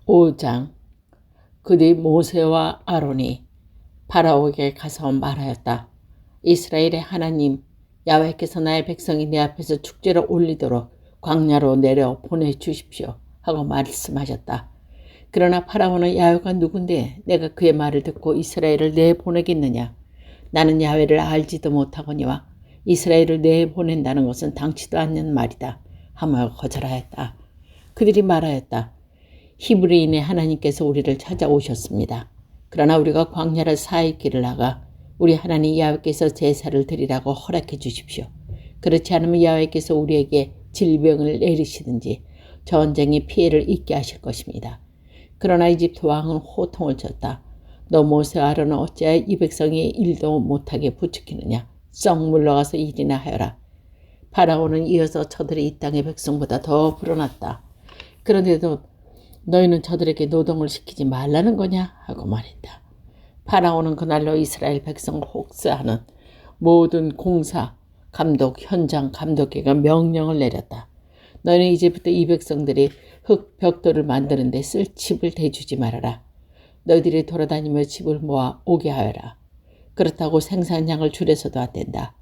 5장. 그뒤 모세와 아론이 파라오에게 가서 말하였다. 이스라엘의 하나님 야훼께서 나의 백성이 내 앞에서 축제를 올리도록 광야로 내려 보내주십시오 하고 말씀하셨다. 그러나 파라오는 야훼가 누군데 내가 그의 말을 듣고 이스라엘을 내보내겠느냐. 나는 야훼를 알지도 못하거니와 이스라엘을 내보낸다는 것은 당치도 않는 말이다 하며 거절하였다. 그들이 말하였다. 히브리인의 하나님께서 우리를 찾아오셨습니다. 그러나 우리가 광야를 4일 길을 나가 우리 하나님 야훼께서 제사를 드리라고 허락해 주십시오. 그렇지 않으면 야훼께서 우리에게 질병을 내리시든지 전쟁의 피해를 입게 하실 것입니다. 그러나 이집트 왕은 호통을 쳤다. 너 모세 아론은 어찌하여 이 백성이 일도 못하게 부추기느냐. 썩 물러가서 일이나 하여라. 파라오는 이어서 저들이 이 땅의 백성보다 더 불어났다. 그런데도 너희는 저들에게 노동을 시키지 말라는 거냐 하고 말했다. 파라오는 그날로 이스라엘 백성을 혹사하는 모든 공사, 감독, 현장 감독에게 명령을 내렸다. 너희는 이제부터 이 백성들이 흙 벽돌을 만드는 데 쓸 칩을 대주지 말아라. 너희들이 돌아다니며 칩을 모아 오게 하여라. 그렇다고 생산량을 줄여서도 안 된다.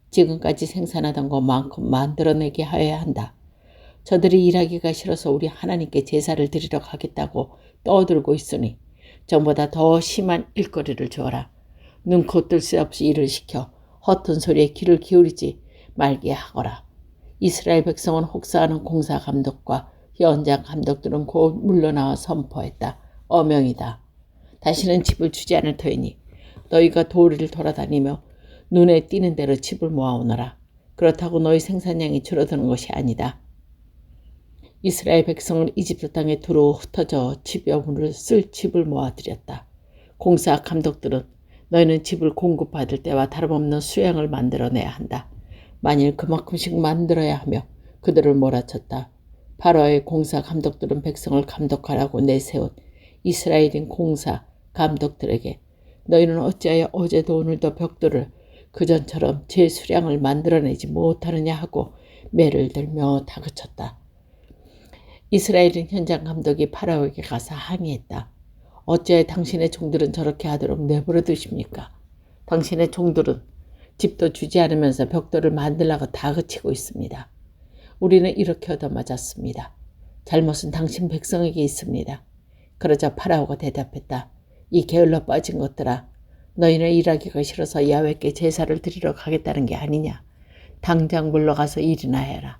지금까지 생산하던 것만큼 만들어내게 하여야 한다. 저들이 일하기가 싫어서 우리 하나님께 제사를 드리러 가겠다고 떠들고 있으니 전보다 더 심한 일거리를 주어라. 눈코 뜰 새 없이 일을 시켜 허튼 소리에 귀를 기울이지 말게 하거라. 이스라엘 백성은 혹사하는 공사 감독과 현장 감독들은 곧 물러나와 선포했다. 어명이다. 다시는 집을 주지 않을 터이니 너희가 도리를 돌아다니며 눈에 띄는 대로 집을 모아오너라. 그렇다고 너희 생산량이 줄어드는 것이 아니다. 이스라엘 백성은 이집트 땅에 두루 흩어져 집여물을 쓸 집을 모아들였다. 공사 감독들은 너희는 집을 공급받을 때와 다름없는 수양을 만들어내야 한다. 만일 그만큼씩 만들어야 하며 그들을 몰아쳤다. 파라오의 공사 감독들은 백성을 감독하라고 내세운 이스라엘인 공사 감독들에게 너희는 어찌하여 어제도 오늘도 벽돌을 그전처럼 제 수량을 만들어내지 못하느냐 하고 매를 들며 다그쳤다. 이스라엘인 현장 감독이 파라오에게 가서 항의했다. 어찌하여 당신의 종들은 저렇게 하도록 내버려 두십니까? 당신의 종들은 집도 주지 않으면서 벽돌을 만들라고 다그치고 있습니다. 우리는 이렇게 얻어맞았습니다. 잘못은 당신 백성에게 있습니다. 그러자 파라오가 대답했다. 이 게을러 빠진 것들아, 너희는 일하기가 싫어서 야훼께 제사를 드리러 가겠다는 게 아니냐. 당장 물러가서 일이나 해라.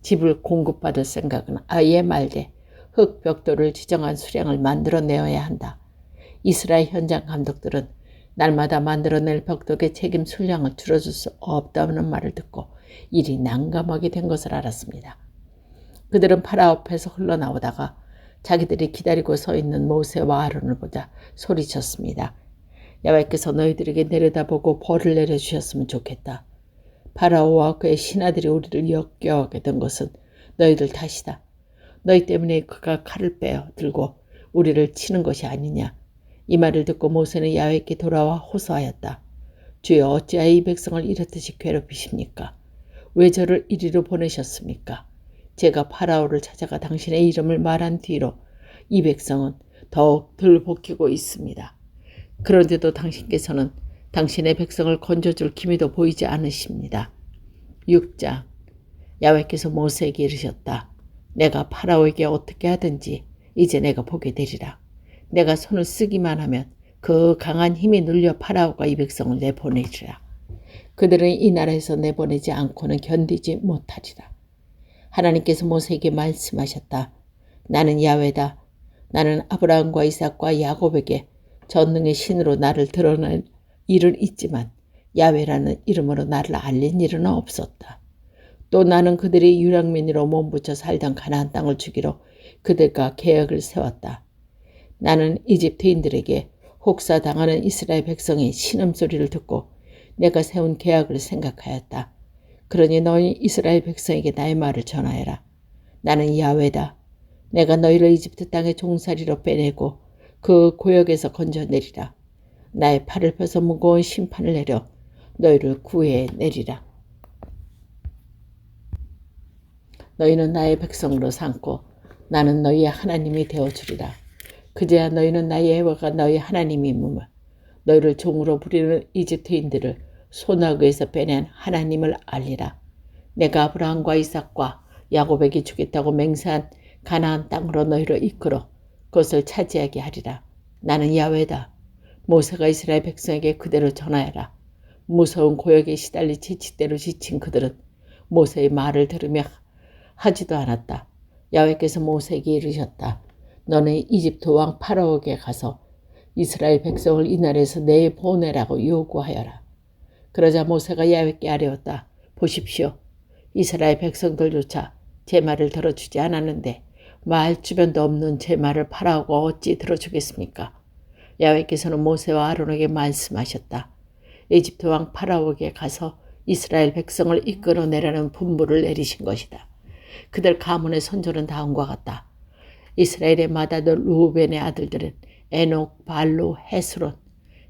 집을 공급받을 생각은 아예 말되 흙 벽돌을 지정한 수량을 만들어내어야 한다. 이스라엘 현장 감독들은 날마다 만들어낼 벽돌의 책임 수량을 줄여줄 수 없다는 말을 듣고 일이 난감하게 된 것을 알았습니다. 그들은 파라오 앞에서 흘러나오다가 자기들이 기다리고 서 있는 모세와 아론을 보자 소리쳤습니다. 야훼께서 너희들에게 내려다보고 벌을 내려주셨으면 좋겠다. 파라오와 그의 신하들이 우리를 역겨워하게 된 것은 너희들 탓이다. 너희 때문에 그가 칼을 빼어 들고 우리를 치는 것이 아니냐. 이 말을 듣고 모세는 야훼께 돌아와 호소하였다. 주여 어찌하여 이 백성을 이렇듯이 괴롭히십니까? 왜 저를 이리로 보내셨습니까? 제가 파라오를 찾아가 당신의 이름을 말한 뒤로 이 백성은 더욱 들볶이고 있습니다. 그런데도 당신께서는 당신의 백성을 건져줄 기미도 보이지 않으십니다. 6장. 야훼께서 모세에게 이르셨다. 내가 파라오에게 어떻게 하든지 이제 내가 보게 되리라. 내가 손을 쓰기만 하면 그 강한 힘이 눌려 파라오가 이 백성을 내보내리라. 그들은 이 나라에서 내보내지 않고는 견디지 못하리라. 하나님께서 모세에게 말씀하셨다. 나는 야훼다. 나는 아브라함과 이삭과 야곱에게 전능의 신으로 나를 드러낸 일은 있지만 야훼라는 이름으로 나를 알린 일은 없었다. 또 나는 그들이 유랑민으로 몸부쳐 살던 가나안 땅을 주기로 그들과 계약을 세웠다. 나는 이집트인들에게 혹사당하는 이스라엘 백성의 신음소리를 듣고 내가 세운 계약을 생각하였다. 그러니 너희 이스라엘 백성에게 나의 말을 전하여라. 나는 야훼다. 내가 너희를 이집트 땅의 종살이로 빼내고 그 고역에서 건져내리라. 나의 팔을 펴서 무거운 심판을 내려 너희를 구해내리라. 너희는 나의 백성으로 삼고 나는 너희의 하나님이 되어주리라. 그제야 너희는 나의 여호와가 너희 하나님임을 너희를 종으로 부리는 이집트인들을 소나기에서 빼낸 하나님을 알리라. 내가 아브라함과 이삭과 야곱에게 주겠다고 맹세한 가나안 땅으로 너희를 이끌어 그것을 차지하게 하리라. 나는 야훼다. 모세가 이스라엘 백성에게 그대로 전하여라. 무서운 고역에 시달리 지치대로 지친 그들은 모세의 말을 들으며 하지도 않았다. 야훼께서 모세에게 이르셨다. 너는 이집트 왕 파라오에게 가서 이스라엘 백성을 이 나라에서 내보내라고 요구하여라. 그러자 모세가 야훼께 아뢰었다. 보십시오. 이스라엘 백성들조차 제 말을 들어주지 않았는데 말 주변도 없는 제 말을 파라오가 어찌 들어주겠습니까? 야훼께서는 모세와 아론에게 말씀하셨다. 이집트 왕 파라오에게 가서 이스라엘 백성을 이끌어내라는 분부를 내리신 것이다. 그들 가문의 선조는 다음과 같다. 이스라엘의 맏아들 루벤의 아들들은 에녹, 발로, 헤스론,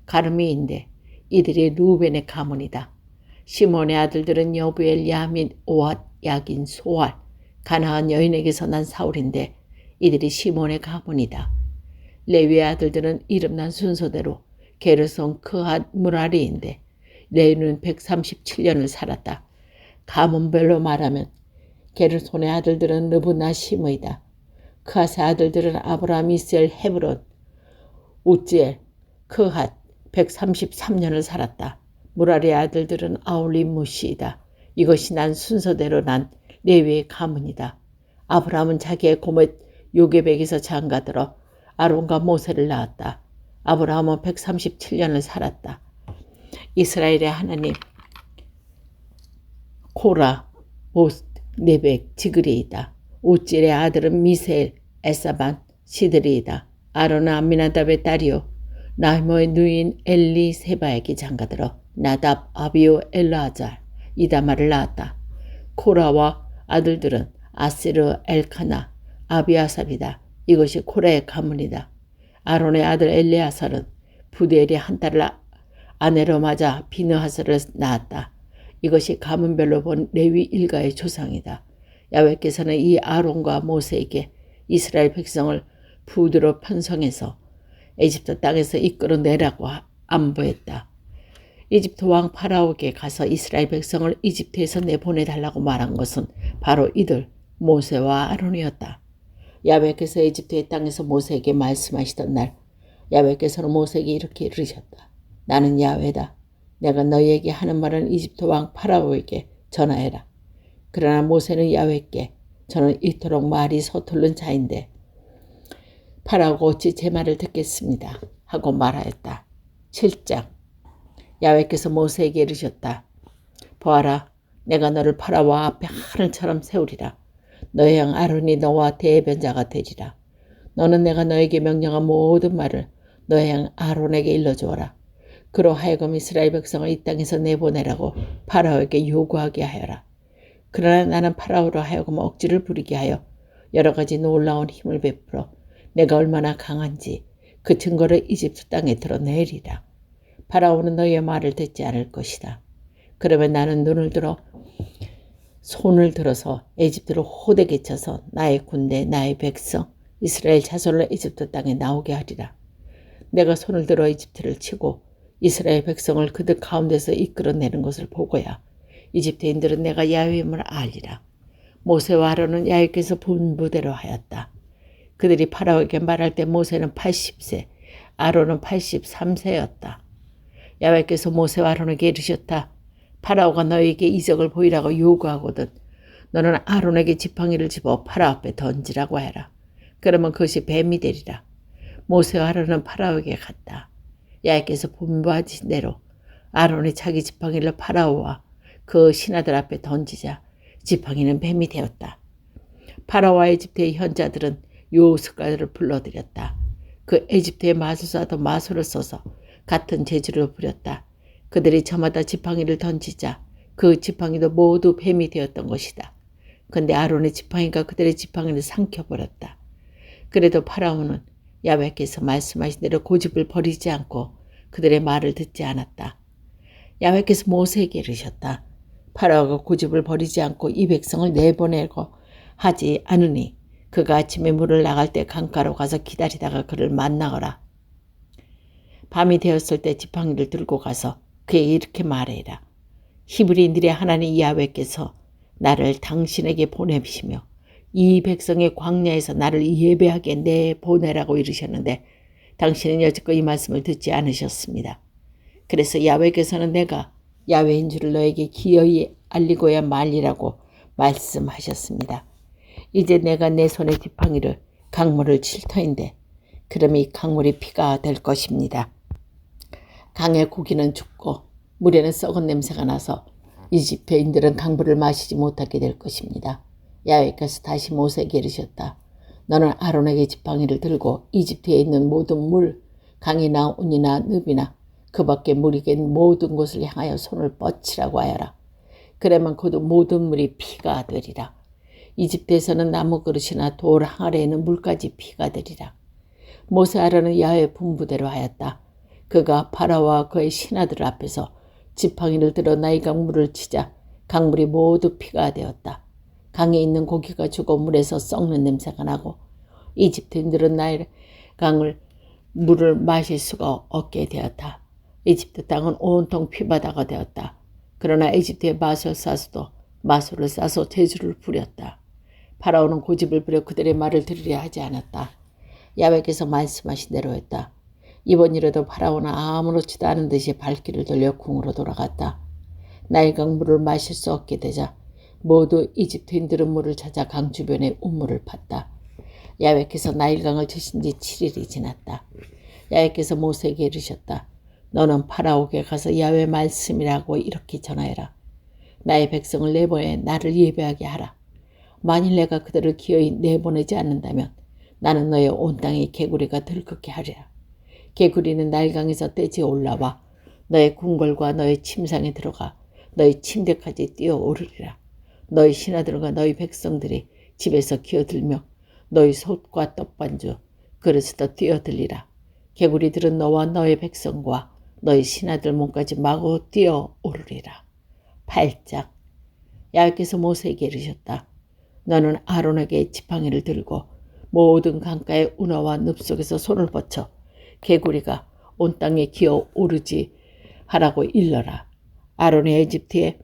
가르미인데 이들이 루벤의 가문이다. 시몬의 아들들은 여부엘, 야민, 오앗, 야긴, 소알, 가나안 여인에게서 난 사울인데 이들이 시몬의 가문이다. 레위의 아들들은 이름난 순서대로 게르손, 크핫, 무라리인데 레위는 137년을 살았다. 가문별로 말하면 게르손의 아들들은 르브나, 시므이다. 크핫의 아들들은 아브라함, 이스엘, 헤브론, 우지엘, 크핫 133년을 살았다. 무라리의 아들들은 아울림, 무시이다. 이것이 난 순서대로 난 레위의 가문이다. 아브라함은 자기의 고멜 요게백에서 장가들어 아론과 모세를 낳았다. 아브라함은 137년을 살았다. 이스라엘의 하나님 코라, 보스, 네벡, 지그리이다. 우질의 아들은 미세엘, 에사반, 시드리이다. 아론은 암미나답의 딸이요 나이모의 누인 엘리세바에게 장가들어 나답, 아비오, 엘라아잘, 이다말을 낳았다. 코라와 아들들은 아세르, 엘카나, 아비아삽이다. 이것이 코라의 가문이다. 아론의 아들 엘레아살은 부데엘이 한 딸을 아내로 맞아 비느하스를 낳았다. 이것이 가문별로 본 레위 일가의 조상이다. 야훼께서는 이 아론과 모세에게 이스라엘 백성을 부드로 편성해서 에집트 땅에서 이끌어내라고 안부했다. 이집트 왕 파라오에게 가서 이스라엘 백성을 이집트에서 내보내달라고 말한 것은 바로 이들 모세와 아론이었다. 야훼께서 이집트의 땅에서 모세에게 말씀하시던 날 야훼께서는 모세에게 이렇게 이르셨다. 나는 야훼다. 내가 너희에게 하는 말은 이집트 왕 파라오에게 전하여라. 그러나 모세는 야훼께 저는 이토록 말이 서툴른 자인데 파라오가 어찌 제 말을 듣겠습니다 하고 말하였다. 7장 야훼께서 모세에게 이르셨다. 보아라, 내가 너를 파라오 앞에 하늘처럼 세우리라. 너의 형 아론이 너와 대변자가 되리라. 너는 내가 너에게 명령한 모든 말을 너의 형 아론에게 일러주어라. 그로 하여금 이스라엘 백성을 이 땅에서 내보내라고 파라오에게 요구하게 하여라. 그러나 나는 파라오로 하여금 억지를 부리게 하여 여러 가지 놀라운 힘을 베풀어 내가 얼마나 강한지 그 증거를 이집트 땅에 드러내리라. 파라오는 너희의 말을 듣지 않을 것이다. 그러면 나는 손을 들어서 에집트를 호되게 쳐서 나의 군대, 나의 백성, 이스라엘 자손을 에집트 땅에 나오게 하리라. 내가 손을 들어 이집트를 치고 이스라엘 백성을 그들 가운데서 이끌어내는 것을 보고야 이집트인들은 내가 야훼임을 알리라. 모세와 아론은 야훼께서 분부대로 하였다. 그들이 파라오에게 말할 때 모세는 80세, 아론은 83세였다. 야훼께서 모세와 아론에게 이르셨다. 파라오가 너에게 이적을 보이라고 요구하거든 너는 아론에게 지팡이를 집어 파라오 앞에 던지라고 해라. 그러면 그것이 뱀이 되리라. 모세와 아론은 파라오에게 갔다. 야훼께서 분부하신 대로 아론이 자기 지팡이를 파라오와 그 신하들 앞에 던지자 지팡이는 뱀이 되었다. 파라오와 에집트의 현자들은 요스가를 불러들였다. 그 에집트의 마술사도 마술을 써서 같은 재주를 부렸다. 그들이 저마다 지팡이를 던지자 그 지팡이도 모두 뱀이 되었던 것이다. 그런데 아론의 지팡이가 그들의 지팡이를 삼켜버렸다. 그래도 파라오는 야훼께서 말씀하신 대로 고집을 버리지 않고 그들의 말을 듣지 않았다. 야훼께서 모세에게 이르셨다. 파라오가 고집을 버리지 않고 이 백성을 내보내고 하지 않으니 그가 아침에 물을 나갈 때 강가로 가서 기다리다가 그를 만나거라. 밤이 되었을 때 지팡이를 들고 가서 그에게 이렇게 말해라. 히브리인들의 하나님 야훼께서 나를 당신에게 보내시며 이 백성의 광야에서 나를 예배하게 내보내라고 이르셨는데 당신은 여지껏 이 말씀을 듣지 않으셨습니다. 그래서 야훼께서는 내가 야훼인 줄을 너에게 기어이 알리고야 말리라고 말씀하셨습니다. 이제 내가 내 손에 지팡이를 강물을 칠 터인데 그럼 이 강물이 피가 될 것입니다. 강의 고기는 죽고 물에는 썩은 냄새가 나서 이집트인들은 강물을 마시지 못하게 될 것입니다. 야훼께서 다시 모세에게 이르셨다. 너는 아론에게 지팡이를 들고 이집트에 있는 모든 물, 강이나 운이나 늪이나 그 밖에 물이 갠 모든 곳을 향하여 손을 뻗치라고 하여라. 그래만 곧 모든 물이 피가 되리라. 이집트에서는 나무 그릇이나 돌 항아리에는 물까지 피가 되리라. 모세 아론은 야훼의 분부대로 하였다. 그가 파라오와 그의 신하들 앞에서 지팡이를 들어 나일강 물을 치자 강물이 모두 피가 되었다. 강에 있는 고기가 죽어 물에서 썩는 냄새가 나고 이집트인들은 나일강을 물을 마실 수가 없게 되었다. 이집트 땅은 온통 피바다가 되었다. 그러나 이집트의 마술사수도 마술을 싸서 제주를 부렸다. 파라오는 고집을 부려 그들의 말을 들으려 하지 않았다. 야훼께서 말씀하신 대로 했다. 이번 일에도 파라오는 아무렇지도 않은 듯이 발길을 돌려 궁으로 돌아갔다. 나일강 물을 마실 수 없게 되자 모두 이집트인들은 물을 찾아 강 주변에 우물을 팠다. 야훼께서 나일강을 치신 지 7일이 지났다. 야훼께서 모세에게 이르셨다. 너는 파라오에게 가서 야훼 말씀이라고 이렇게 전하여라. 나의 백성을 내보내 나를 예배하게 하라. 만일 내가 그들을 기어이 내보내지 않는다면 나는 너의 온 땅에 개구리가 들끓게 하리라. 개구리는 나일강에서 떼지 올라와 너의 궁궐과 너의 침상에 들어가 너희 침대까지 뛰어오르리라. 너희 신하들과 너희 백성들이 집에서 기어들며 너희 솥과 떡반주 그릇에도 뛰어들리라. 개구리들은 너와 너의 백성과 너희 신하들 몸까지 마구 뛰어오르리라. 8장. 야훼께서 모세에게 이르셨다. 너는 아론에게 지팡이를 들고 모든 강가의 운하와 늪 속에서 손을 뻗쳐 개구리가 온 땅에 기어오르지 하라고 일러라. 아론이 이집트의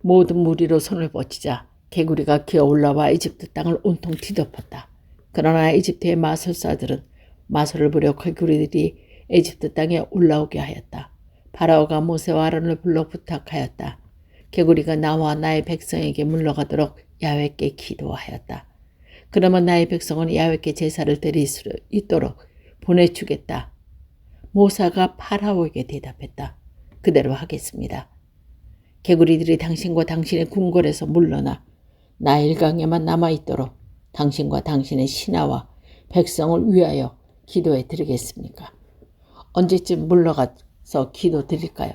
모든 무리로 손을 뻗치자 개구리가 기어올라와 이집트 땅을 온통 뒤덮었다. 그러나 이집트의 마술사들은 마술을 부려 개구리들이 이집트 땅에 올라오게 하였다. 파라오가 모세와 아론을 불러 부탁하였다. 개구리가 나와 나의 백성에게 물러가도록 야훼께 기도하였다. 그러면 나의 백성은 야훼께 제사를 드릴 수 있도록 보내주겠다. 모세가 파라오에게 대답했다. 그대로 하겠습니다. 개구리들이 당신과 당신의 궁궐에서 물러나 나일강에만 남아있도록 당신과 당신의 신하와 백성을 위하여 기도해 드리겠습니까? 언제쯤 물러가서 기도 드릴까요?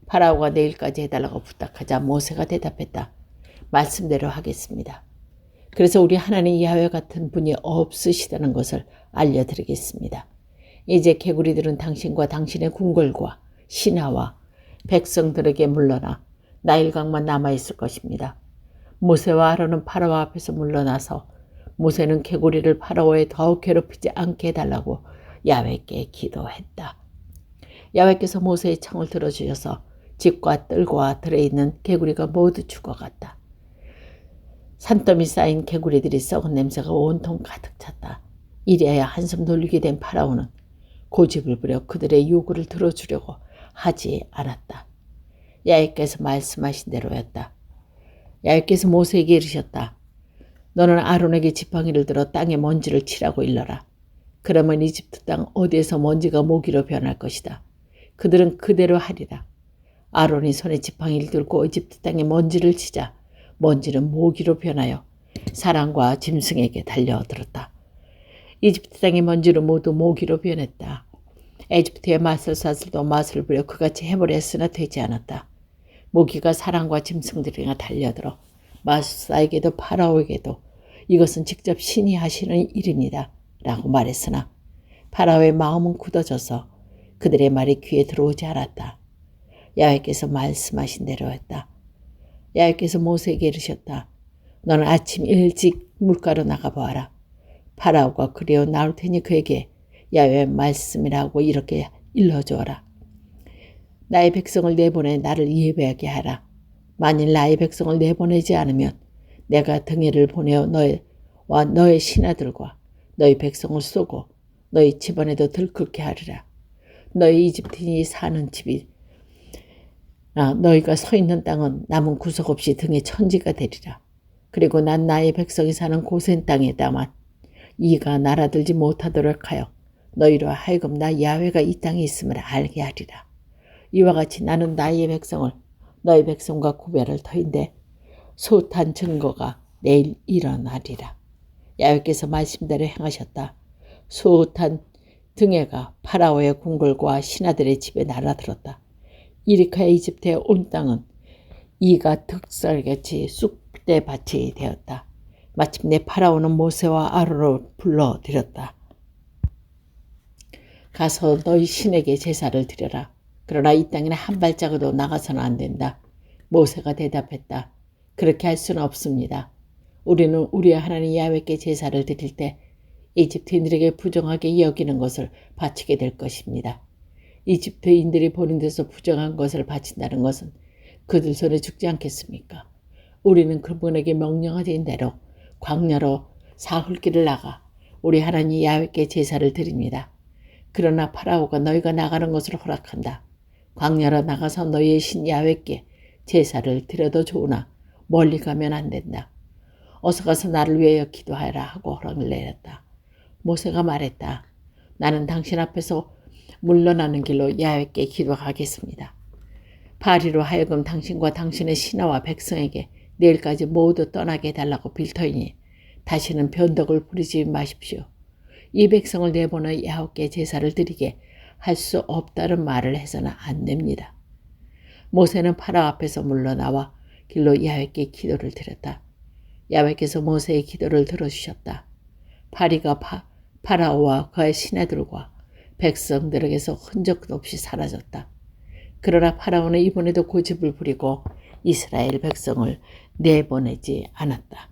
파라오가 내일까지 해달라고 부탁하자 모세가 대답했다. 말씀대로 하겠습니다. 그래서 우리 하나님 야훼 같은 분이 없으시다는 것을 알려드리겠습니다. 이제 개구리들은 당신과 당신의 궁궐과 신하와 백성들에게 물러나 나일강만 남아있을 것입니다. 모세와 아론은 파라오 앞에서 물러나서 모세는 개구리를 파라오에 더욱 괴롭히지 않게 해달라고 야훼께 기도했다. 야훼께서 모세의 청을 들어주셔서 집과 뜰과 들에 있는 개구리가 모두 죽어갔다. 산더미 쌓인 개구리들이 썩은 냄새가 온통 가득 찼다. 이래야 한숨 돌리게 된 파라오는 고집을 부려 그들의 요구를 들어주려고 하지 않았다. 야훼께서 말씀하신 대로였다. 야훼께서 모세에게 이르셨다. 너는 아론에게 지팡이를 들어 땅에 먼지를 치라고 일러라. 그러면 이집트 땅 어디에서 먼지가 모기로 변할 것이다. 그들은 그대로 하리라. 아론이 손에 지팡이를 들고 이집트 땅에 먼지를 치자 먼지는 모기로 변하여 사람과 짐승에게 달려들었다. 이집트 땅의 먼지로 모두 모기로 변했다. 이집트의 마술사들도 마술을 부려 그같이 해보려 했으나 되지 않았다. 모기가 사람과 짐승들에게 달려들어 마술사에게도 파라오에게도 이것은 직접 신이 하시는 일입니다 라고 말했으나 파라오의 마음은 굳어져서 그들의 말이 귀에 들어오지 않았다. 야훼께서 말씀하신 대로 했다. 야훼께서 모세에게 이르셨다. 너는 아침 일찍 물가로 나가보아라. 파라오가 그리어 나올 테니 그에게 야훼의 말씀이라고 이렇게 일러주어라. 나의 백성을 내보내 나를 예배하게 하라. 만일 나의 백성을 내보내지 않으면 내가 등에를 보내어 너와 너의 신하들과 너희 백성을 쏘고 너희 집안에도 들끓게 하리라. 너희 이집트인이 사는 집이 너희가 서 있는 땅은 남은 구석 없이 등의 천지가 되리라. 그리고 난 나의 백성이 사는 고센 땅에다만 이가 날아들지 못하도록 하여 너희로 하여금 나 야훼가 이 땅에 있음을 알게 하리라. 이와 같이 나는 나의 백성을 너희 백성과 구별할 터인데 숱한 증거가 내일 일어나리라. 야훼께서 말씀대로 행하셨다. 숱한 등해가 파라오의 궁궐과 신하들의 집에 날아들었다. 이리카의 이집트의 온 땅은 이가 득살같이 쑥대밭이 되었다. 마침내 파라오는 모세와 아론을 불러들였다. 가서 너희 신에게 제사를 드려라. 그러나 이 땅에는 한 발자국도 나가서는 안 된다. 모세가 대답했다. 그렇게 할 수는 없습니다. 우리는 우리의 하나님 야훼께 제사를 드릴 때 이집트인들에게 부정하게 여기는 것을 바치게 될 것입니다. 이집트인들이 보는 데서 부정한 것을 바친다는 것은 그들 손에 죽지 않겠습니까? 우리는 그분에게 명령하신 대로 광야로 사흘길을 나가 우리 하나님 야훼께 제사를 드립니다. 그러나 파라오가 너희가 나가는 것을 허락한다. 광야로 나가서 너희의 신 야훼께 제사를 드려도 좋으나 멀리 가면 안 된다. 어서 가서 나를 위하여 기도하라 하고 허락을 내렸다. 모세가 말했다. 나는 당신 앞에서 물러나는 길로 야훼께 기도하겠습니다. 바리로 하여금 당신과 당신의 신하와 백성에게 내일까지 모두 떠나게 해달라고 빌 터이니 다시는 변덕을 부리지 마십시오. 이 백성을 내보내 야훼께 제사를 드리게 할 수 없다는 말을 해서는 안 됩니다. 모세는 파라오 앞에서 물러나와 길로 야훼께 기도를 드렸다. 야훼께서 모세의 기도를 들어주셨다. 바리가 파라오와 그의 신하들과 백성들에게서 흔적도 없이 사라졌다. 그러나 파라오는 이번에도 고집을 부리고 이스라엘 백성을 내보내지 않았다.